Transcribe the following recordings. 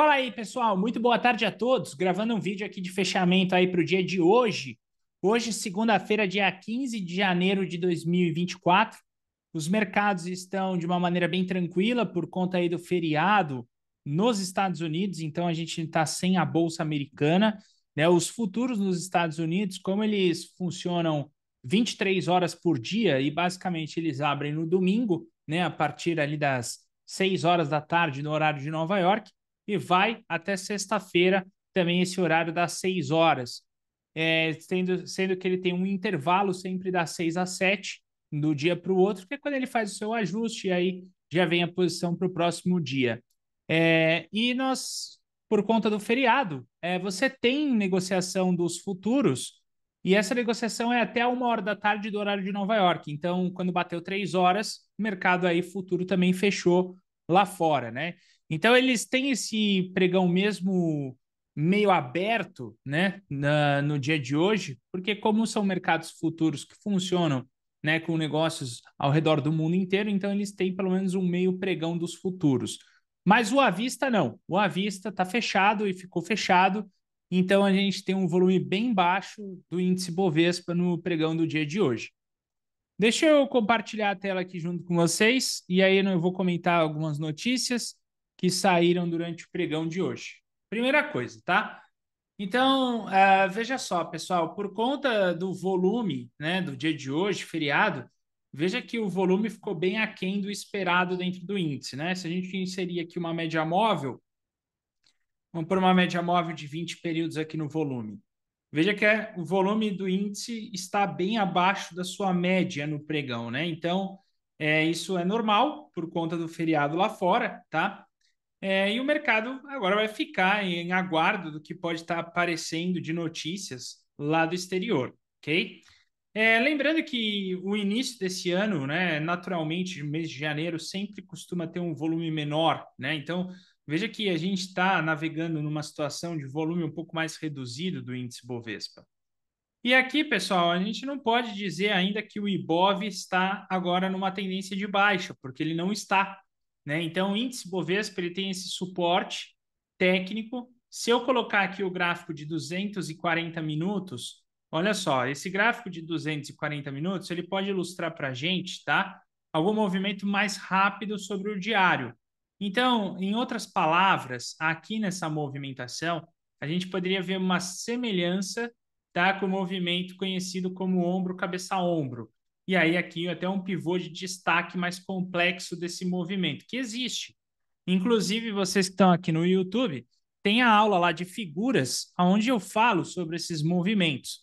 Fala aí, pessoal. Muito boa tarde a todos. Gravando um vídeo aqui de fechamento aí para o dia de hoje. Hoje, segunda-feira, dia 15 de janeiro de 2024. Os mercados estão de uma maneira bem tranquila por conta aí do feriado nos Estados Unidos. Então, a gente está sem a Bolsa Americana, né? Os futuros nos Estados Unidos, como eles funcionam 23 horas por dia e basicamente eles abrem no domingo, né? A partir ali das 6 horas da tarde no horário de Nova York e vai até sexta-feira, também esse horário das 6 horas. Sendo que ele tem um intervalo sempre das 6 às 7, do dia para o outro, que é quando ele faz o seu ajuste e aí já vem a posição para o próximo dia. E nós, por conta do feriado, você tem negociação dos futuros e essa negociação é até 1 hora da tarde do horário de Nova York. Então, quando bateu 3 horas, o mercado aí futuro também fechou lá fora, né? Então, eles têm esse pregão mesmo meio aberto, né, no dia de hoje, porque como são mercados futuros que funcionam, né, com negócios ao redor do mundo inteiro, então eles têm pelo menos um meio pregão dos futuros. Mas o à vista não. O à vista está fechado e ficou fechado, então a gente tem um volume bem baixo do índice Bovespa no pregão do dia de hoje. Deixa eu compartilhar a tela aqui junto com vocês e aí eu vou comentar algumas notícias que saíram durante o pregão de hoje. Primeira coisa, tá? Então, veja só, pessoal, por conta do volume, né, do dia de hoje, feriado, veja que o volume ficou bem aquém do esperado dentro do índice, né? Se a gente inserir aqui uma média móvel, vamos por uma média móvel de 20 períodos aqui no volume. Veja que o volume do índice está bem abaixo da sua média no pregão, né? Então, isso é normal por conta do feriado lá fora, tá? E o mercado agora vai ficar em aguardo do que pode estar aparecendo de notícias lá do exterior, ok? Lembrando que o início desse ano, né, naturalmente, mês de janeiro, sempre costuma ter um volume menor, né? Então, veja que a gente está navegando numa situação de volume um pouco mais reduzido do índice Bovespa. E aqui, pessoal, a gente não pode dizer ainda que o Ibov está agora numa tendência de baixa, porque ele não está, né? Então, o índice Bovespa ele tem esse suporte técnico. Se eu colocar aqui o gráfico de 240 minutos, olha só, esse gráfico de 240 minutos, ele pode ilustrar para a gente, tá? Algum movimento mais rápido sobre o diário. Então, em outras palavras, aqui nessa movimentação, a gente poderia ver uma semelhança, tá, com o movimento conhecido como ombro-cabeça-ombro. E aí aqui até um pivô de destaque mais complexo desse movimento, que existe. Inclusive, vocês que estão aqui no YouTube, tem a aula lá de figuras, onde eu falo sobre esses movimentos.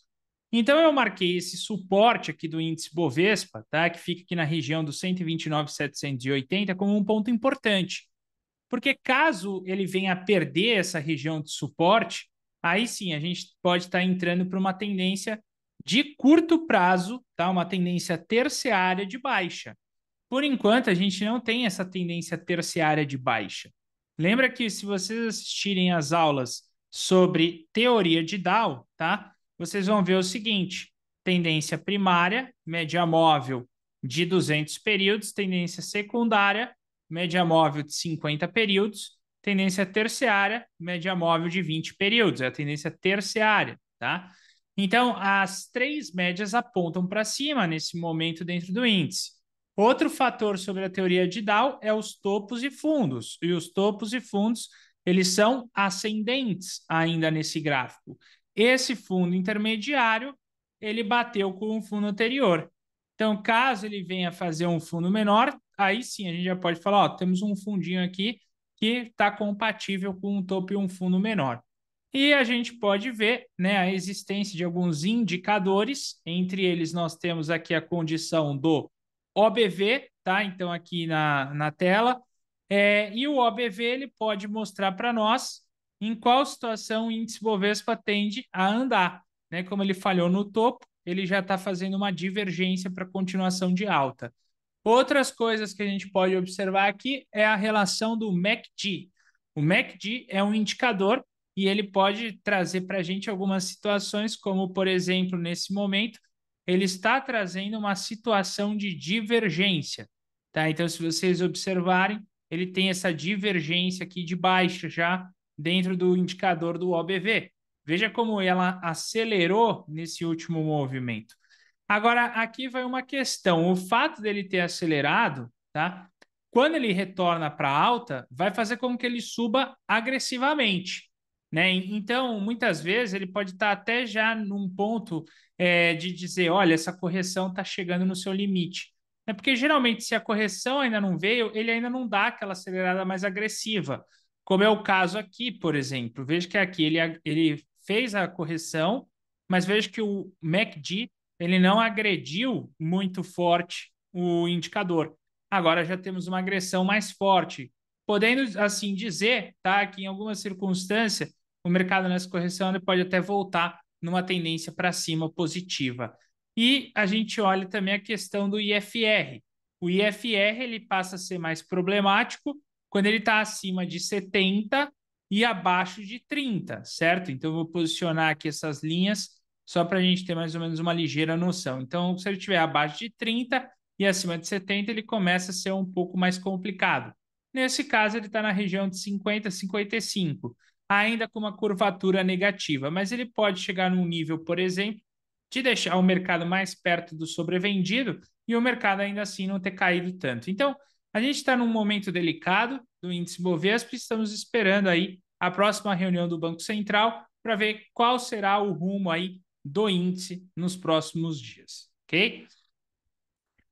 Então, eu marquei esse suporte aqui do índice Bovespa, tá, que fica aqui na região dos 129.780, como um ponto importante. Porque caso ele venha a perder essa região de suporte, aí sim a gente pode estar entrando para uma tendência de curto prazo, tá? Uma tendência terciária de baixa. Por enquanto, a gente não tem essa tendência terciária de baixa. Lembra que se vocês assistirem às aulas sobre teoria de Dow, tá? Vocês vão ver o seguinte: tendência primária, média móvel de 200 períodos, tendência secundária, média móvel de 50 períodos, tendência terciária, média móvel de 20 períodos, é a tendência terciária, tá? Então, as três médias apontam para cima nesse momento dentro do índice. Outro fator sobre a teoria de Dow é os topos e fundos. E os topos e fundos, eles são ascendentes ainda nesse gráfico. Esse fundo intermediário, ele bateu com o fundo anterior. Então, caso ele venha fazer um fundo menor, aí sim a gente já pode falar, ó, temos um fundinho aqui que está compatível com um topo e um fundo menor. E a gente pode ver, né, a existência de alguns indicadores, entre eles nós temos aqui a condição do OBV, tá? Então, aqui na tela. E o OBV ele pode mostrar para nós em qual situação o índice Bovespa tende a andar. Né? Como ele falhou no topo, ele já está fazendo uma divergência para continuação de alta. Outras coisas que a gente pode observar aqui é a relação do MACD. O MACD é um indicador e ele pode trazer para a gente algumas situações, como, por exemplo, nesse momento, ele está trazendo uma situação de divergência. Tá? Então, se vocês observarem, ele tem essa divergência aqui de baixa já dentro do indicador do OBV. Veja como ela acelerou nesse último movimento. Agora, aqui vai uma questão. O fato dele ter acelerado, tá? Quando ele retorna para alta, vai fazer com que ele suba agressivamente, né? Então, muitas vezes, ele pode estar até já num ponto de dizer, olha, essa correção está chegando no seu limite. É porque, geralmente, se a correção ainda não veio, ele ainda não dá aquela acelerada mais agressiva, como é o caso aqui, por exemplo. Veja que aqui ele fez a correção, mas veja que o MACD ele não agrediu muito forte o indicador. Agora já temos uma agressão mais forte. Podendo, assim dizer, tá, que em alguma circunstância o mercado nessa correção ele pode até voltar numa tendência para cima positiva. E a gente olha também a questão do IFR. O IFR ele passa a ser mais problemático quando ele está acima de 70 e abaixo de 30, certo? Então, eu vou posicionar aqui essas linhas só para a gente ter mais ou menos uma ligeira noção. Então, se ele estiver abaixo de 30 e acima de 70, ele começa a ser um pouco mais complicado. Nesse caso, ele está na região de 50, 55, ainda com uma curvatura negativa, mas ele pode chegar num nível, por exemplo, de deixar o mercado mais perto do sobrevendido e o mercado ainda assim não ter caído tanto. Então, a gente está num momento delicado do índice Bovespa e estamos esperando aí a próxima reunião do Banco Central para ver qual será o rumo aí do índice nos próximos dias, ok?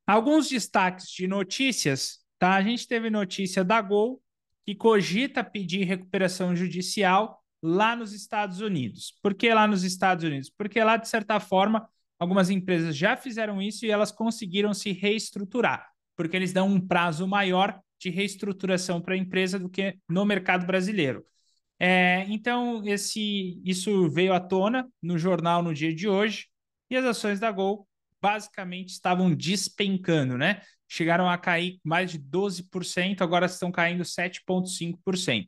Alguns destaques de notícias, tá? A gente teve notícia da Gol, que cogita pedir recuperação judicial lá nos Estados Unidos. Por que lá nos Estados Unidos? Porque lá, de certa forma, algumas empresas já fizeram isso e elas conseguiram se reestruturar, porque eles dão um prazo maior de reestruturação para a empresa do que no mercado brasileiro. Então, isso veio à tona no jornal no dia de hoje e as ações da Gol basicamente estavam despencando, né? Chegaram a cair mais de 12%, agora estão caindo 7,5%.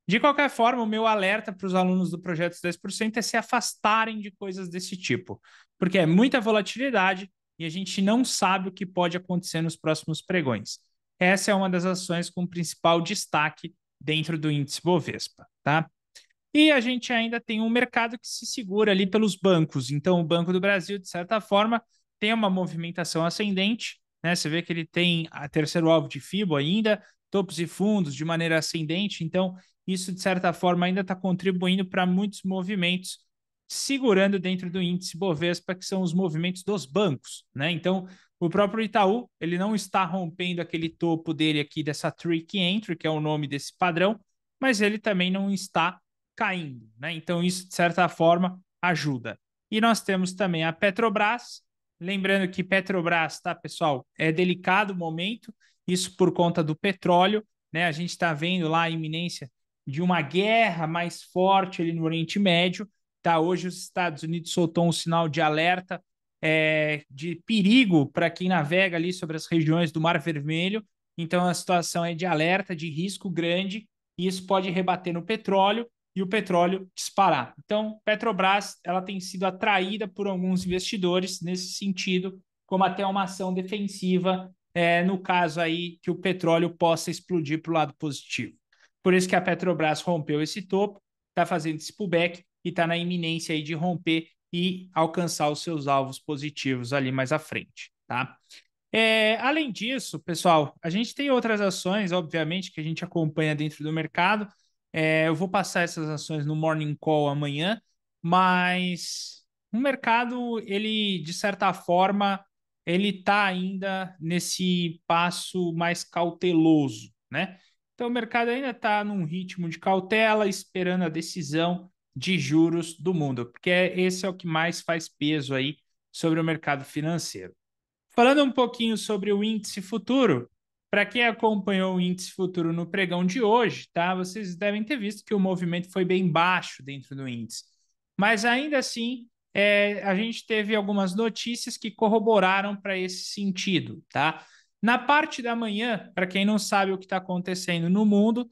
De qualquer forma, o meu alerta para os alunos do Projeto 10% é se afastarem de coisas desse tipo, porque é muita volatilidade e a gente não sabe o que pode acontecer nos próximos pregões. Essa é uma das ações com principal destaque dentro do índice Bovespa, tá? E a gente ainda tem um mercado que se segura ali pelos bancos. Então, o Banco do Brasil, de certa forma, tem uma movimentação ascendente, né? Você vê que ele tem a terceiro alvo de FIBO ainda, topos e fundos de maneira ascendente. Então, isso, de certa forma, ainda está contribuindo para muitos movimentos, segurando dentro do índice Bovespa, que são os movimentos dos bancos, né? Então, o próprio Itaú, ele não está rompendo aquele topo dele aqui dessa tricky entry, que é o nome desse padrão, mas ele também não está caindo, né? Então, isso, de certa forma, ajuda. E nós temos também a Petrobras. Lembrando que Petrobras, tá, pessoal? É delicado o momento, isso por conta do petróleo, né? A gente está vendo lá a iminência de uma guerra mais forte ali no Oriente Médio, tá? Hoje os Estados Unidos soltou um sinal de alerta de perigo para quem navega ali sobre as regiões do Mar Vermelho. Então, a situação é de alerta, de risco grande, e isso pode rebater no petróleo e o petróleo disparar. Então, Petrobras ela tem sido atraída por alguns investidores nesse sentido, como até uma ação defensiva, no caso aí que o petróleo possa explodir para o lado positivo. Por isso que a Petrobras rompeu esse topo, está fazendo esse pullback e está na iminência aí de romper e alcançar os seus alvos positivos ali mais à frente, tá? Além disso, pessoal, a gente tem outras ações, obviamente, que a gente acompanha dentro do mercado. Eu vou passar essas ações no Morning Call amanhã, mas o mercado, ele, de certa forma, ele está ainda nesse passo mais cauteloso, né? Então, o mercado ainda está num ritmo de cautela, esperando a decisão de juros do mundo, porque esse é o que mais faz peso aí sobre o mercado financeiro. Falando um pouquinho sobre o índice futuro, para quem acompanhou o índice futuro no pregão de hoje, tá? Vocês devem ter visto que o movimento foi bem baixo dentro do índice. Mas ainda assim, a gente teve algumas notícias que corroboraram para esse sentido, tá? Na parte da manhã, para quem não sabe o que está acontecendo no mundo,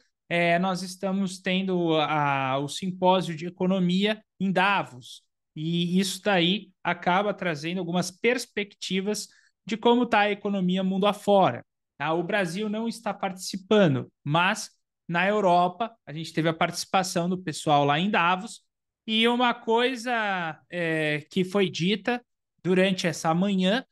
nós estamos tendo o simpósio de economia em Davos. E isso daí acaba trazendo algumas perspectivas de como está a economia mundo afora. Tá? O Brasil não está participando, mas na Europa, a gente teve a participação do pessoal lá em Davos, e uma coisa que foi dita durante essa manhã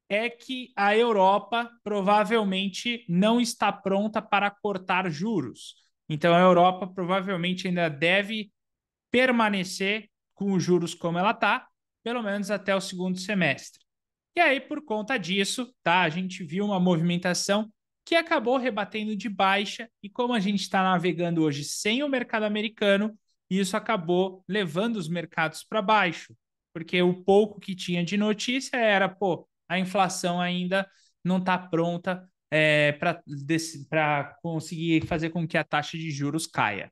é que a Europa provavelmente não está pronta para cortar juros. Então, a Europa provavelmente ainda deve permanecer com os juros como ela está, pelo menos até o segundo semestre. E aí, por conta disso, tá, a gente viu uma movimentação que acabou rebatendo de baixa, e como a gente está navegando hoje sem o mercado americano, isso acabou levando os mercados para baixo, porque o pouco que tinha de notícia era, pô, a inflação ainda não está pronta para conseguir fazer com que a taxa de juros caia.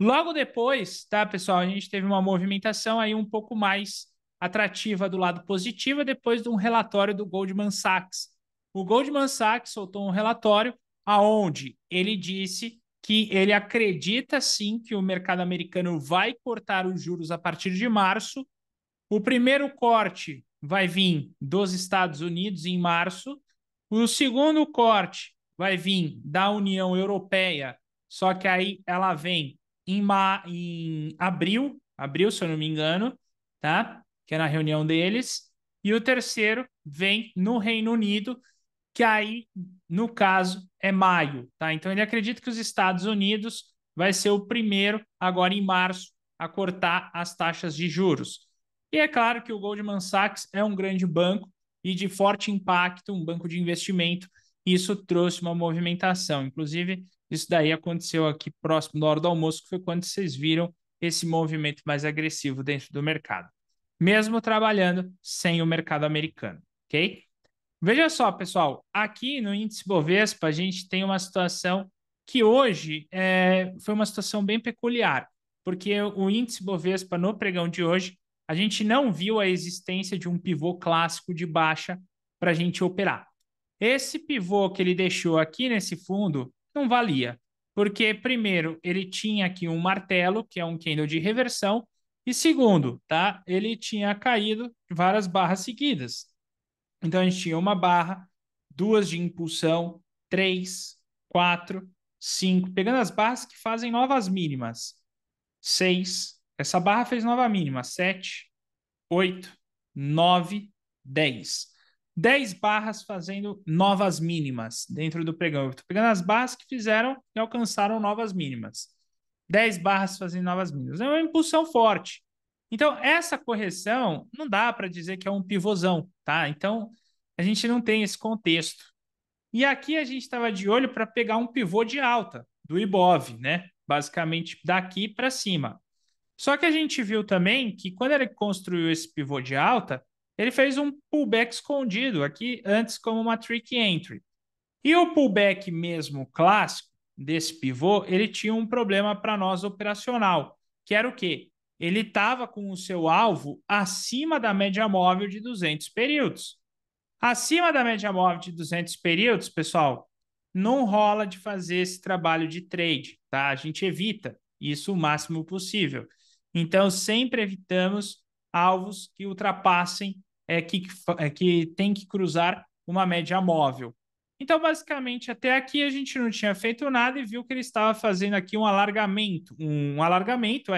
Logo depois, tá, pessoal, a gente teve uma movimentação aí um pouco mais atrativa do lado positivo depois de um relatório do Goldman Sachs. O Goldman Sachs soltou um relatório aonde ele disse que ele acredita sim que o mercado americano vai cortar os juros a partir de março. O primeiro corte vai vir dos Estados Unidos em março. O segundo corte vai vir da União Europeia, só que aí ela vem em abril, se eu não me engano, tá? Que é na reunião deles. E o terceiro vem no Reino Unido, que aí, no caso, é maio, tá? Então ele acredita que os Estados Unidos vai ser o primeiro, agora em março, a cortar as taxas de juros. E é claro que o Goldman Sachs é um grande banco e de forte impacto, um banco de investimento, e isso trouxe uma movimentação. Inclusive, isso daí aconteceu aqui próximo da hora do almoço, que foi quando vocês viram esse movimento mais agressivo dentro do mercado, mesmo trabalhando sem o mercado americano, ok? Veja só, pessoal, aqui no índice Bovespa a gente tem uma situação que hoje foi uma situação bem peculiar, porque o índice Bovespa no pregão de hoje a gente não viu a existência de um pivô clássico de baixa para a gente operar. Esse pivô que ele deixou aqui nesse fundo não valia, porque primeiro ele tinha aqui um martelo, que é um candle de reversão, e segundo, tá? Ele tinha caído várias barras seguidas. Então a gente tinha uma barra, duas de impulsão, três, quatro, cinco, pegando as barras que fazem novas mínimas. Seis, essa barra fez nova mínima, sete, 8, 9, 10. 10 barras fazendo novas mínimas dentro do pregão. Eu estou pegando as barras que fizeram e alcançaram novas mínimas. 10 barras fazendo novas mínimas. É uma impulsão forte. Então, essa correção não dá para dizer que é um pivôzão, tá? Então, a gente não tem esse contexto. E aqui a gente estava de olho para pegar um pivô de alta do Ibov, né? Basicamente daqui para cima. Só que a gente viu também que quando ele construiu esse pivô de alta, ele fez um pullback escondido aqui antes como uma trick entry. E o pullback mesmo clássico desse pivô, ele tinha um problema para nós operacional, que era o quê? Ele estava com o seu alvo acima da média móvel de 200 períodos. Acima da média móvel de 200 períodos, pessoal, não rola de fazer esse trabalho de trade, tá? A gente evita isso o máximo possível. Então, sempre evitamos alvos que ultrapassem, que tem que cruzar uma média móvel. Então, basicamente, até aqui a gente não tinha feito nada e viu que ele estava fazendo aqui um alargamento. Um alargamento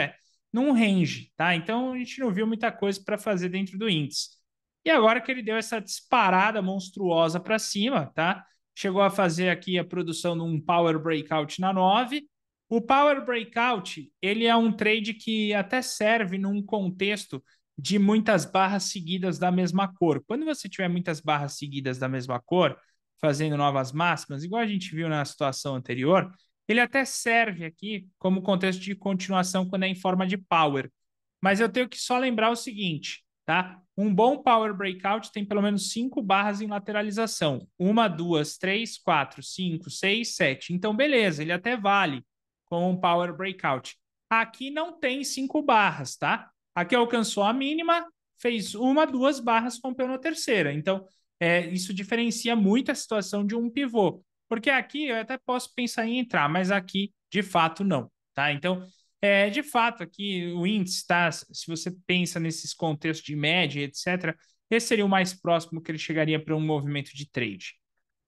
num range, tá? Então, a gente não viu muita coisa para fazer dentro do índice. E agora que ele deu essa disparada monstruosa para cima, tá? Chegou a fazer aqui a produção de um Power Breakout na 9. O Power Breakout, ele é um trade que até serve num contexto de muitas barras seguidas da mesma cor. Quando você tiver muitas barras seguidas da mesma cor, fazendo novas máximas, igual a gente viu na situação anterior, ele até serve aqui como contexto de continuação quando é em forma de power. Mas eu tenho que só lembrar o seguinte, tá? Um bom Power Breakout tem pelo menos 5 barras em lateralização. Uma, duas, três, quatro, cinco, seis, sete. Então, beleza, ele até vale como um Power Breakout. Aqui não tem 5 barras, tá? Aqui alcançou a mínima, fez uma, duas barras, rompeu na terceira. Então, isso diferencia muito a situação de um pivô. Porque aqui eu até posso pensar em entrar, mas aqui, de fato, não, tá? Então, de fato, aqui o índice, tá? Se você pensa nesses contextos de média, etc., esse seria o mais próximo que ele chegaria para um movimento de trade.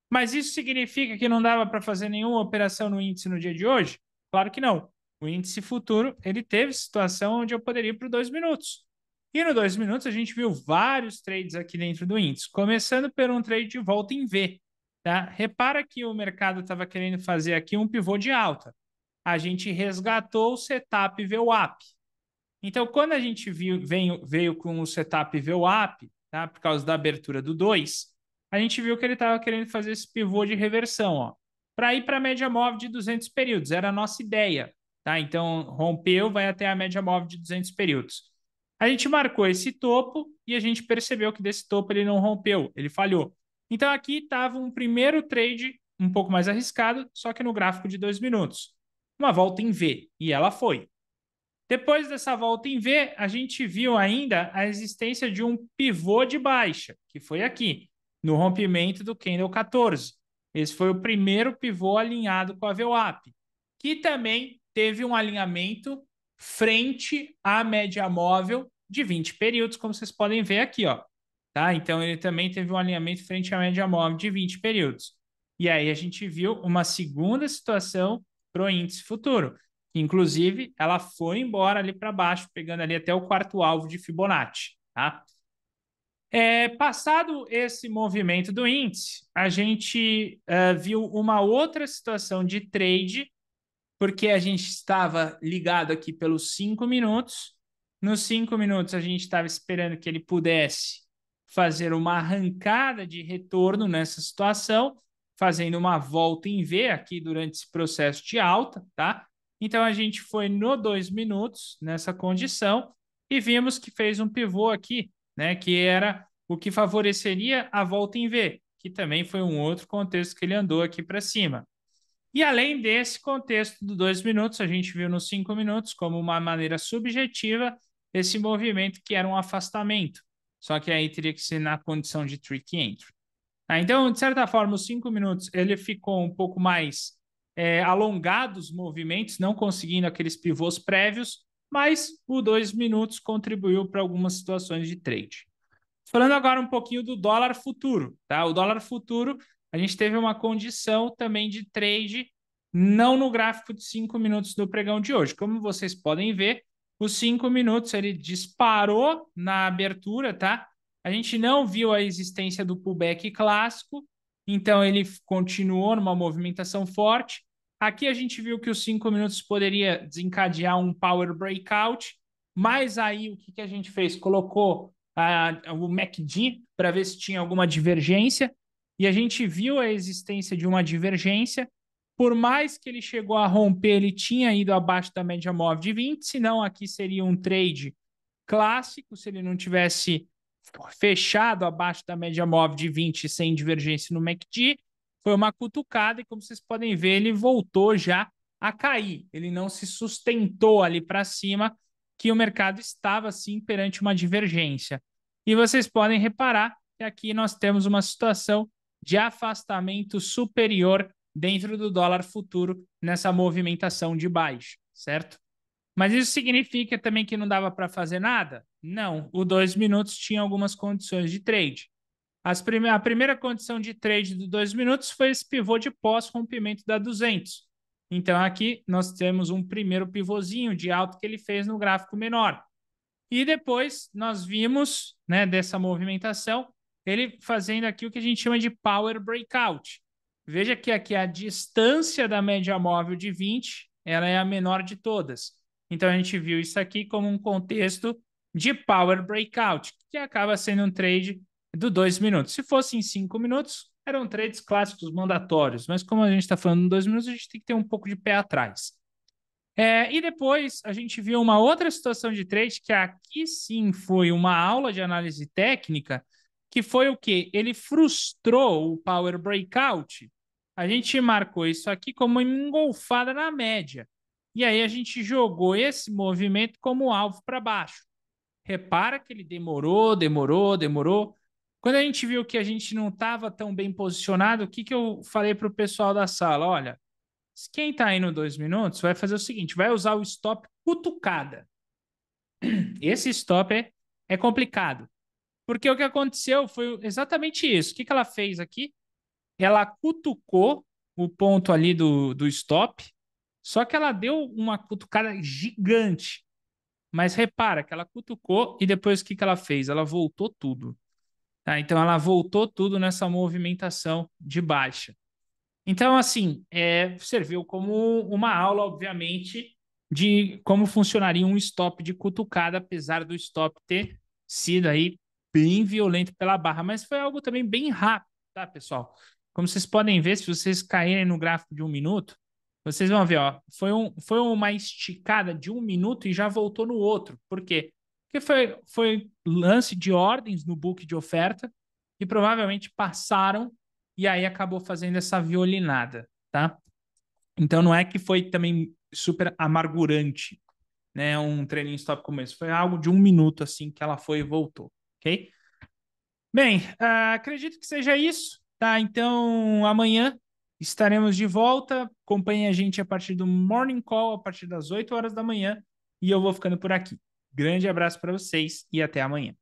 Mas isso significa que não dava para fazer nenhuma operação no índice no dia de hoje? Claro que não. O índice futuro, ele teve situação onde eu poderia ir para 2 minutos. E no 2 minutos a gente viu vários trades aqui dentro do índice, começando por um trade de volta em V. Tá? Repara que o mercado estava querendo fazer aqui um pivô de alta. A gente resgatou o setup VWAP. Então, quando a gente veio com o setup VWAP, tá? Por causa da abertura do 2, a gente viu que ele estava querendo fazer esse pivô de reversão, para ir para a média móvel de 200 períodos. Era a nossa ideia. Tá? Então, rompeu, vai até a média móvel de 200 períodos. A gente marcou esse topo e a gente percebeu que desse topo ele não rompeu, ele falhou. Então, aqui estava um primeiro trade um pouco mais arriscado, só que no gráfico de 2 minutos. Uma volta em V, e ela foi. Depois dessa volta em V, a gente viu ainda a existência de um pivô de baixa, que foi aqui, no rompimento do candle 14. Esse foi o primeiro pivô alinhado com a VWAP, que também teve um alinhamento frente à média móvel de 20 períodos, como vocês podem ver aqui, ó. Tá? Então, ele também teve um alinhamento frente à média móvel de 20 períodos. E aí a gente viu uma segunda situação para o índice futuro. Inclusive, ela foi embora ali para baixo, pegando ali até o quarto alvo de Fibonacci. Tá? Passado esse movimento do índice, a gente viu uma outra situação de trade, porque a gente estava ligado aqui pelos 5 minutos. Nos 5 minutos, a gente estava esperando que ele pudesse fazer uma arrancada de retorno nessa situação, fazendo uma volta em V aqui durante esse processo de alta, tá? Então, a gente foi no 2 minutos nessa condição e vimos que fez um pivô aqui, né? Que era o que favoreceria a volta em V, que também foi um outro contexto que ele andou aqui para cima. E além desse contexto dos 2 minutos, a gente viu nos 5 minutos como uma maneira subjetiva esse movimento que era um afastamento. Só que aí teria que ser na condição de trick entry. Então, de certa forma, os 5 minutos ele ficou um pouco mais alongado os movimentos, não conseguindo aqueles pivôs prévios, mas o 2 minutos contribuiu para algumas situações de trade. Falando agora um pouquinho do dólar futuro, tá? O dólar futuro, a gente teve uma condição também de trade, não no gráfico de 5 minutos do pregão de hoje. Como vocês podem ver, os 5 minutos ele disparou na abertura, tá? A gente não viu a existência do pullback clássico, então ele continuou numa movimentação forte. Aqui a gente viu que os 5 minutos poderia desencadear um power breakout, mas aí o que a gente fez? Colocou o MACD para ver se tinha alguma divergência, e a gente viu a existência de uma divergência. Por mais que ele chegou a romper, ele tinha ido abaixo da média móvel de 20, senão aqui seria um trade clássico, se ele não tivesse fechado abaixo da média móvel de 20 sem divergência no MACD. Foi uma cutucada e, como vocês podem ver, ele voltou já a cair. Ele não se sustentou ali para cima, que o mercado estava sim perante uma divergência. E vocês podem reparar que aqui nós temos uma situação de afastamento superior dentro do dólar futuro nessa movimentação de baixo, certo? Mas isso significa também que não dava para fazer nada? Não. O 2 minutos tinha algumas condições de trade. A primeira condição de trade do 2 minutos foi esse pivô de pós-rompimento da 200. Então, aqui nós temos um primeiro pivôzinho de alta que ele fez no gráfico menor. E depois nós vimos, né, dessa movimentação, ele fazendo aqui o que a gente chama de power breakout. Veja que aqui a distância da média móvel de 20, ela é a menor de todas. Então, a gente viu isso aqui como um contexto de power breakout, que acaba sendo um trade do 2 minutos. Se fosse em 5 minutos, eram trades clássicos mandatórios, mas como a gente está falando em 2 minutos, a gente tem que ter um pouco de pé atrás. E depois a gente viu uma outra situação de trade, que aqui sim foi uma aula de análise técnica, que foi o quê? Ele frustrou o power breakout. A gente marcou isso aqui como uma engolfada na média. E aí a gente jogou esse movimento como alvo para baixo. Repara que ele demorou. Quando a gente viu que a gente não estava tão bem posicionado, o que eu falei para o pessoal da sala? Olha, quem está aí no 2 minutos vai fazer o seguinte, vai usar o stop cutucada. Esse stop é complicado, porque o que aconteceu foi exatamente isso. O que ela fez aqui? ela cutucou o ponto ali do stop, só que ela deu uma cutucada gigante. Mas repara que ela cutucou e depois o que que ela fez? Ela voltou tudo. Tá? Então ela voltou tudo nessa movimentação de baixa. Então, assim, serviu como uma aula, obviamente, de como funcionaria um stop de cutucada, apesar do stop ter sido aí bem violento pela barra, mas foi algo também bem rápido, tá, pessoal? Como vocês podem ver, se vocês caírem no gráfico de 1 minuto, vocês vão ver, ó, foi uma esticada de 1 minuto e já voltou no outro. Por quê? Porque foi lance de ordens no book de oferta que provavelmente passaram e aí acabou fazendo essa violinada, tá? Então não é que foi também super amargurante, né? Um trailing stop como esse. Foi algo de 1 minuto, assim, que ela foi e voltou, ok? Bem, acredito que seja isso, tá? Então amanhã estaremos de volta. Acompanhe a gente a partir do Morning Call, a partir das 8 horas da manhã. E eu vou ficando por aqui. Grande abraço para vocês e até amanhã.